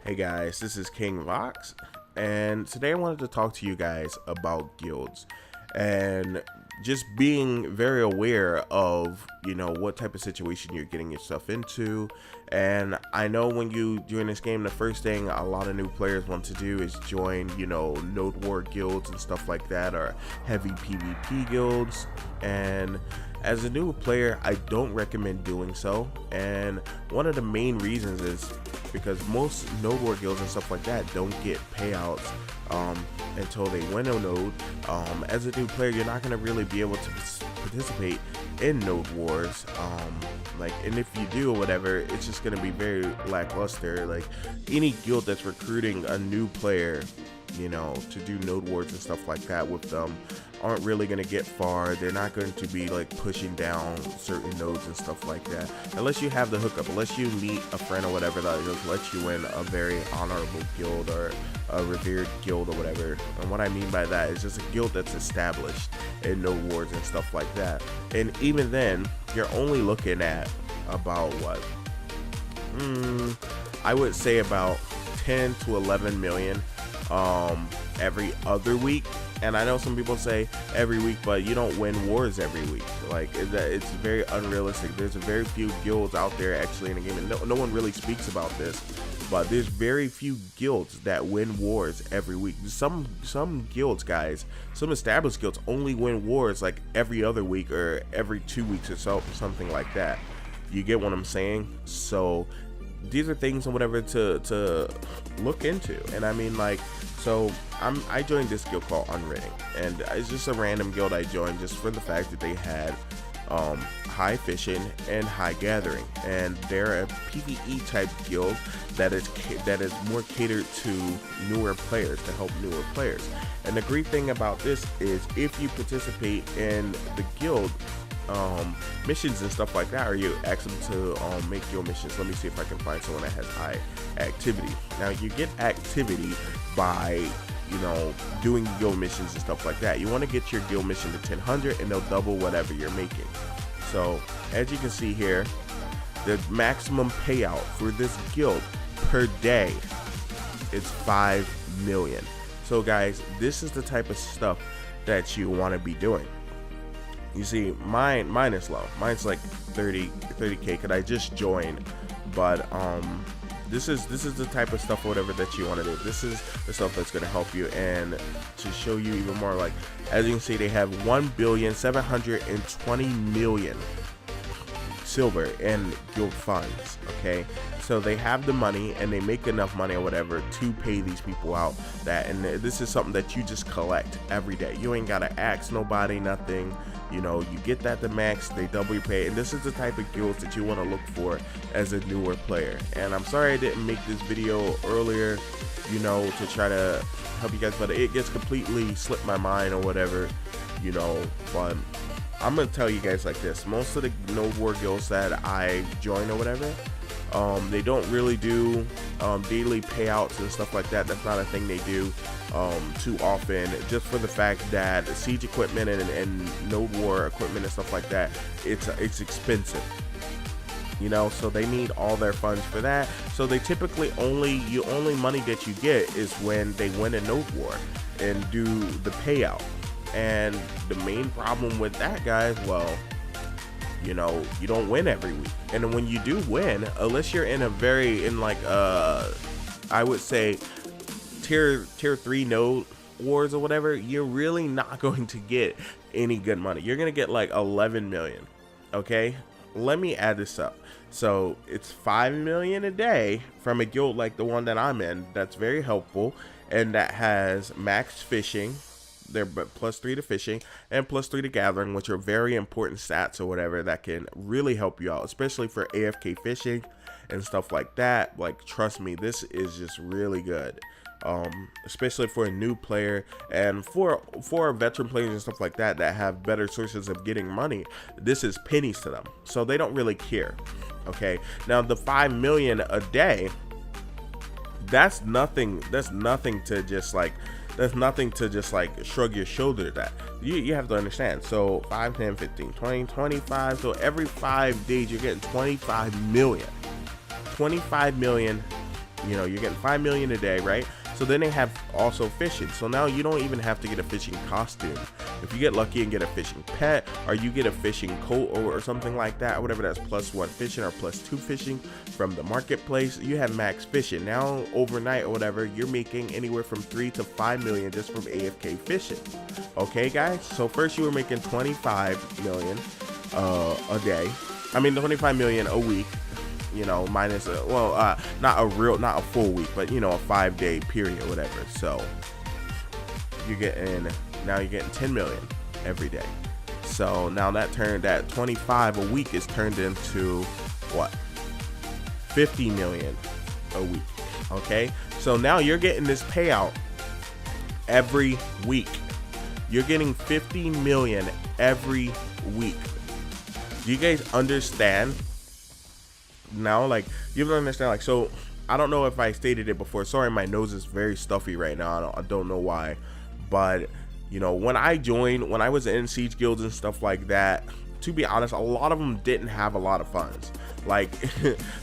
Hey guys, this is King Vox, and today I wanted to talk to you guys about guilds and just being very aware of, what type of situation you're getting yourself into. And I know when you join this game, the first thing a lot of new players want to do is join, node war guilds and stuff like that, or heavy PvP guilds. And as a new player, I don't recommend doing so. And one of the main reasons is because most node war guilds and stuff like that don't get payouts until they win a node. As a new player, you're not going to really be able to participate in node wars, and if you do or whatever, it's just going to be very lackluster. Like any guild that's recruiting a new player, to do node wars and stuff like that with them, aren't really going to get far. They're not going to be like pushing down certain nodes and stuff like that, unless you have the hookup, unless you meet a friend or whatever that just lets you in a very honorable guild or a revered guild or whatever. And what I mean by that is just a guild that's established in node wars and stuff like that. And even then, you're only looking at about what, I would say about 10 to 11 million every other week. And I know some people say every week, but you don't win wars every week. Like, it's very unrealistic. There's very few guilds out there actually in the game, and no one really speaks about this, but there's very few guilds that win wars every week. Some guilds, guys, some established guilds only win wars like every other week or every 2 weeks or so, something like that. You get what I'm saying? So these are things and whatever to look into. And I mean, like, so I joined this guild called Unwritten, and it's just a random guild I joined just for the fact that they had high fishing and high gathering, and they're a PvE type guild that is more catered to newer players, to help newer players. And the great thing about this is if you participate in the guild missions and stuff like that, or you ask them to make your missions. Let me see if I can find someone that has high activity. Now you get activity by doing guild missions and stuff like that. You want to get your guild mission to 1000 and they'll double whatever you're making. So as you can see here, the maximum payout for this guild per day is 5 million. So guys, this is the type of stuff that you want to be doing. You see, mine is low. Mine's like 30k because I just joined. But this is the type of stuff or whatever that you want to do. This is the stuff that's going to help you. And to show you even more, like, as you can see, they have 1,720,000,000 silver in guild funds. Okay, so they have the money and they make enough money or whatever to pay these people out. And this is something that you just collect every day. You ain't gotta ask nobody nothing. You get that to max, they double your pay. And this is the type of guilds that you want to look for as a newer player. And I'm sorry I didn't make this video earlier, to try to help you guys, but it gets completely slipped my mind or whatever, but I'm gonna tell you guys like this: most of the node war guilds that I join or whatever, they don't really do daily payouts and stuff like that. That's not a thing they do too often, just for the fact that siege equipment and node war equipment and stuff like that, it's expensive, so they need all their funds for that. So they typically only money that you get is when they win a node war and do the payout. And the main problem with that, guys, well, you don't win every week. And then when you do win, unless you're in I would say tier 3 node wars or whatever, you're really not going to get any good money. You're going to get like 11 million. Okay, let me add this up. So it's 5 million a day from a guild like the one that I'm in. That's very helpful, and that has max fishing. They're +3 to fishing and +3 to gathering, which are very important stats or whatever that can really help you out, especially for AFK fishing and stuff like that. Like, trust me, this is just really good, especially for a new player and for veteran players and stuff like that have better sources of getting money. This is pennies to them, so they don't really care. Okay, now the 5 million a day, that's nothing to just like shrug your shoulder at. You have to understand. So 5, 10, 15, 20, 25. So every 5 days you're getting 25 million. 25 million You know, you're getting 5 million a day, right? So then they have also fishing. So now you don't even have to get a fishing costume. If you get lucky and get a fishing pet, or you get a fishing coat or something like that, whatever, that's +1 fishing or +2 fishing from the marketplace, you have max fishing. Now overnight or whatever, you're making anywhere from 3 to 5 million just from AFK fishing. Okay, guys. So first you were making 25 million a day. I mean 25 million a week. You know, minus not a full week, but you know, a 5-day period or whatever. So you're getting 10 million every day. So now that 25 a week is turned into what, 50 million a week. Okay, so now you're getting this payout every week. You're getting 50 million every week. Do you guys understand? Now, like, you don't understand, like, so I don't know if I stated it before. Sorry, my nose is very stuffy right now. I don't know why, but you know, when I was in siege guilds and stuff like that, to be honest, a lot of them didn't have a lot of funds. Like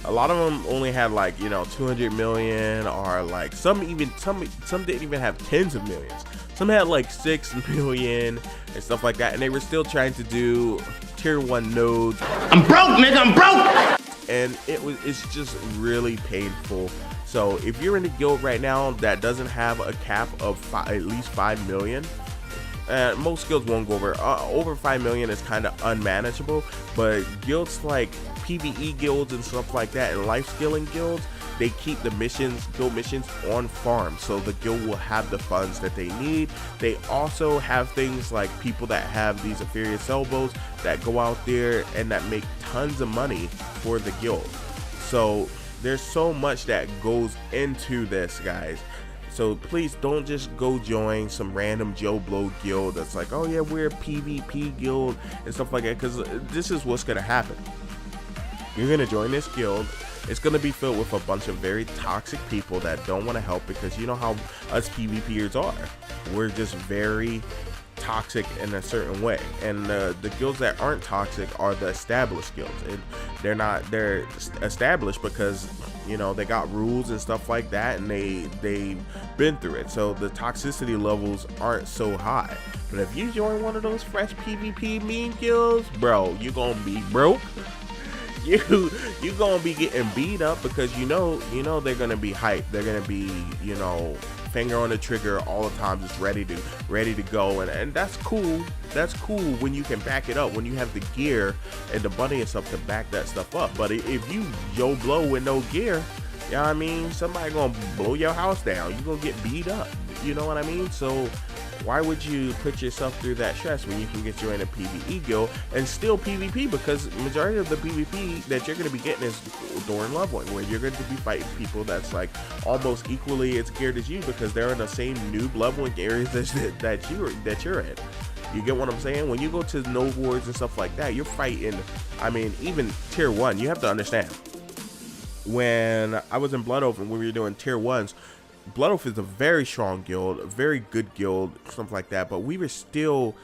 a lot of them only had, like, you know, 200 million, or like some didn't even have tens of millions. Some had like 6 million and stuff like that, and they were still trying to do tier 1 nodes. I'm broke, nigga, I'm broke. And it's just really painful. So if you're in a guild right now that doesn't have a cap of at least 5 million, most guilds won't go over 5 million is kind of unmanageable. But guilds like PvE guilds and stuff like that, and life skilling guilds, they keep the guild missions on farm, so the guild will have the funds that they need. They also have things like people that have these inferior elbows that go out there and that make tons of money for the guild. So there's so much that goes into this, guys. So please don't just go join some random Joe Blow guild that's like, oh yeah, we're a PvP guild and stuff like that, because this is what's gonna happen. You're gonna join this guild. It's going to be filled with a bunch of very toxic people that don't want to help, because you know how us PvPers are. We're just very toxic in a certain way. And the guilds that aren't toxic are the established guilds. And they're established because, you know, they got rules and stuff like that, and they've been through it. So the toxicity levels aren't so high. But if you join one of those fresh PvP mean guilds, bro, you're going to be broke. You gonna be getting beat up, because you know they're gonna be hyped. They're gonna be, you know, finger on the trigger all the time, just ready to go, and that's cool. That's cool when you can back it up, when you have the gear and the money and stuff to back that stuff up. But if you Joe Blow with no gear, you know what I mean, somebody gonna blow your house down. You gonna get beat up. You know what I mean? So why would you put yourself through that stress when you can get joined a PvE guild and still PvP? Because majority of the PvP that you're going to be getting is during leveling, where you're going to be fighting people that's like almost equally as scared as you, because they're in the same noob leveling areas that you're in. You get what I'm saying? When you go to node wars and stuff like that, you're fighting, I mean, even tier 1, you have to understand. When I was in Blood Oath and when we were doing tier 1s, Blood Oath is a very strong guild, a very good guild, stuff like that, but we were still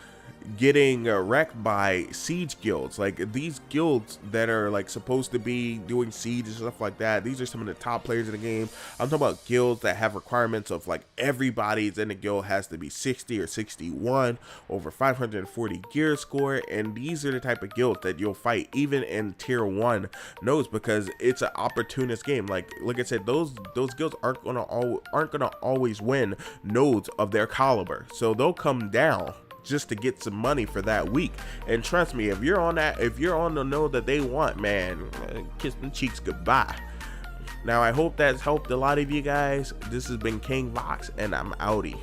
getting wrecked by siege guilds. Like these guilds that are like supposed to be doing siege and stuff like that, these are some of the top players in the game. I'm talking about guilds that have requirements of like everybody's in the guild has to be 60 or 61, over 540 gear score, and these are the type of guilds that you'll fight even in tier 1 nodes, because it's an opportunist game. Like I said, those guilds aren't gonna always win nodes of their caliber, so they'll come down just to get some money for that week. And trust me, if you're on the node that they want, man, kiss them cheeks goodbye. Now I hope that's helped a lot of you guys. This has been King Vox, and I'm outie.